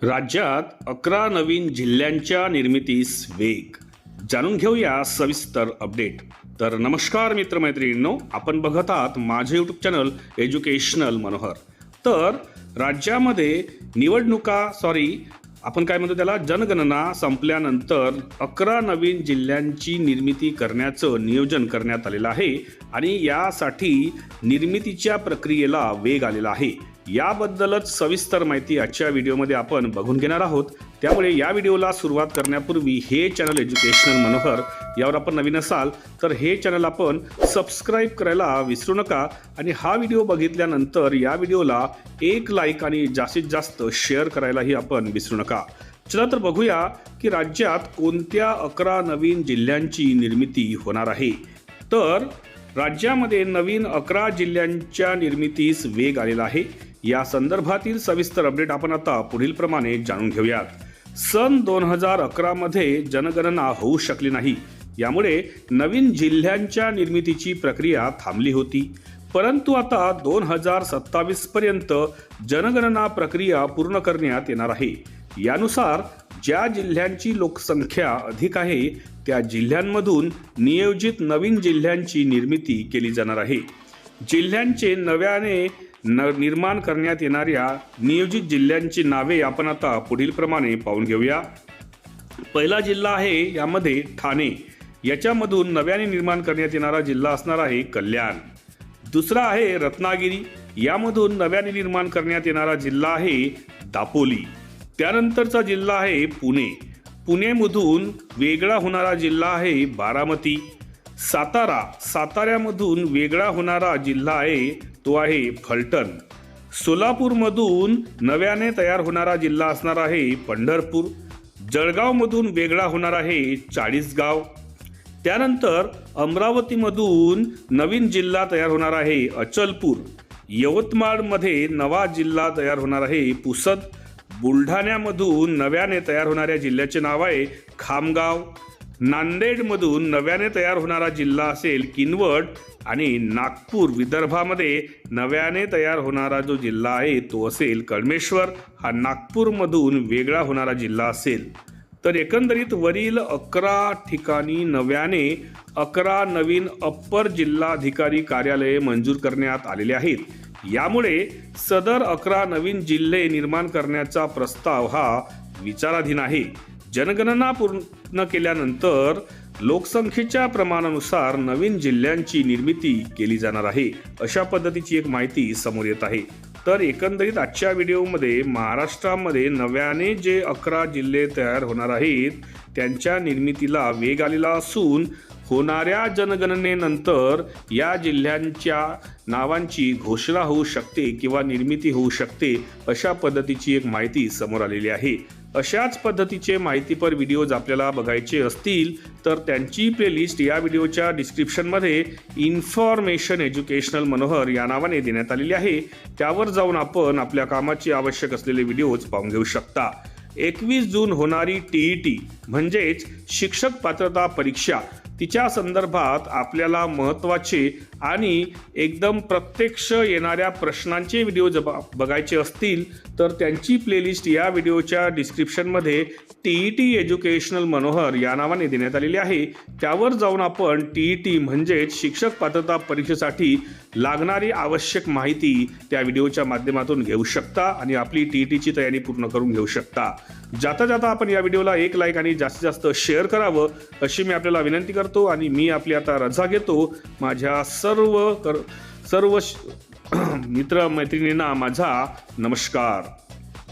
राज्यात 11 नवीन जिल्ह्यांच्या निर्मितीस वेग. जाणून घेऊया सविस्तर अपडेट. तर नमस्कार मित्रमैत्रिणींनो, आपण बघत आहात माझे यूट्यूब चॅनल एज्युकेशनल मनोहर. तर राज्यामध्ये आपण काय म्हणतो त्याला जनगणना संपल्यानंतर 11 नवीन जिल्ह्यांची निर्मिती करण्याचं नियोजन करण्यात आलेलं आहे आणि यासाठी निर्मितीच्या प्रक्रियेला वेग आलेला आहे. याबद्दलच सविस्तर माहिती आजच्या व्हिडिओमध्ये आपण बघून घेणार आहोत. त्यामुळे या व्हिडिओला सुरुवात करण्यापूर्वी हे चॅनल एज्युकेशनल मनोहर यावर आपण नवीन असाल तर हे चॅनल आपण सबस्क्राईब करायला विसरू नका आणि हा व्हिडिओ बघितल्यानंतर या व्हिडिओला एक लाईक आणि जास्तीत जास्त शेअर करायलाही आपण विसरू नका. चला तर बघूया की राज्यात कोणत्या 11 नवीन जिल्ह्यांची निर्मिती होणार आहे. तर राज्यामध्ये नवीन 11 जिल्ह्यांच्या निर्मितीस वेग आलेला आहे. या संदर्भातील सविस्तर अपडेट आपण आता पुढील प्रमाणे जाणून घेऊयात. सन 2011 मध्ये जनगणना होऊ शकली नाही, यामुळे नवीन जिल्ह्यांच्या निर्मितीची प्रक्रिया थांबली होती. परंतु आता 2027 पर्यंत जनगणना प्रक्रिया पूर्ण करण्यात येणार आहे. यानुसार ज्या जिल्ह्यांची लोकसंख्या अधिक आहे त्या जिल्ह्यांमधून नियोजित नवीन जिल्ह्यांची निर्मिती केली जाणार आहे. जिल्ह्यांचे नव्याने निर्माण करण्यात येणाऱ्या नियोजित जिल्ह्यांची नावे आपण आता पुढील प्रमाणे पाहून घेऊया. पहिला जिल्हा आहे यामध्ये ठाणे. याच्यामधून नव्याने निर्माण करण्यात येणारा जिल्हा असणार आहे कल्याण. दुसरा आहे रत्नागिरी. यामधून नव्याने निर्माण करण्यात येणारा जिल्हा आहे दापोली. त्यानंतरचा जिल्हा आहे पुणे. पुणेमधून वेगळा होणारा जिल्हा आहे बारामती. साताऱ्यामधून वेगळा होणारा जिल्हा आहे तो आहे फलटण. सोलापूरमधून नव्याने तयार होणारा जिल्हा असणार आहे पंढरपूर. जळगावमधून वेगळा होणार आहे चाळीसगाव. त्यानंतर अमरावतीमधून नवीन जिल्हा तयार होणार आहे अचलपूर. यवतमाळमध्ये नवा जिल्हा तयार होणार आहे पुसद. बुलढाण्यामधून नव्याने तयार होणाऱ्या जिल्ह्याचे नाव आहे खामगाव. नांदेडमधून नव्याने तयार होणारा जिल्हा असेल किनवट आणि नागपूर विदर्भामध्ये नव्याने तयार होणारा जो जिल्हा आहे तो असेल कळमेश्वर. हा नागपूरमधून वेगळा होणारा जिल्हा असेल. तर एकंदरीत वरील 11 ठिकाणी नव्याने 11 नवीन अप्पर जिल्हाधिकारी कार्यालये मंजूर करण्यात आलेले आहेत. यामुळे सदर 11 नवीन जिल्हे निर्माण करण्याचा प्रस्ताव हा विचाराधीन आहे. जनगणना पूर्ण केल्यानंतर लोकसंख्येच्या प्रमाणानुसार नवीन जिल्ह्यांची निर्मिती केली जाणार आहे, अशा पद्धतीची एक माहिती समोर येत आहे. तर एकंदरीत आजच्या व्हिडिओमध्ये महाराष्ट्रामध्ये नव्याने जे 11 जिल्हे तयार होणार आहेत त्यांच्या निर्मितीला वेग आलेला असून होणाऱ्या जनगणनेनंतर या जिल्ह्यांच्या नावांची घोषणा होऊ शकते किंवा निर्मिती होऊ शकते, अशा पद्धतीची एक माहिती समोर आलेली आहे. अशाच पद्धतीचे माहितीपर व्हिडिओज आपल्याला बघायचे असतील तर त्यांची प्लेलिस्ट या व्हिडिओच्या डिस्क्रिप्शनमध्ये इन्फॉर्मेशन एज्युकेशनल मनोहर या नावाने देण्यात आलेली आहे. त्यावर जाऊन आपण आपल्या कामाची आवश्यक असलेले व्हिडिओज पाहून घेऊ शकता. 21 जून होणारी TET म्हणजेच शिक्षक पात्रता परीक्षा, तिच्या संदर्भात आपल्याला महत्त्वाचे आणि एकदम प्रत्यक्ष येणाऱ्या प्रश्नांचे व्हिडिओ बघायचे असतील तर त्यांची प्लेलिस्ट या व्हिडिओच्या डिस्क्रिप्शनमध्ये TET एज्युकेशनल मनोहर या नावाने देण्यात आलेली आहे. त्यावर जाऊन आपण TET म्हणजेच शिक्षक पात्रता परीक्षेसाठी लागणारी आवश्यक माहिती त्या व्हिडिओच्या माध्यमातून घेऊ शकता आणि आपली TETची तयारी पूर्ण करून घेऊ शकता. जाता जाता आपण या व्हिडिओला एक लाईक आणि जास्तीत जास्त शेअर करावं अशी मी आपल्याला विनंती करतो आणि मी आपली आता रजा घेतो. माझ्या सर्व मित्र मैत्रिणींना माझा नमस्कार.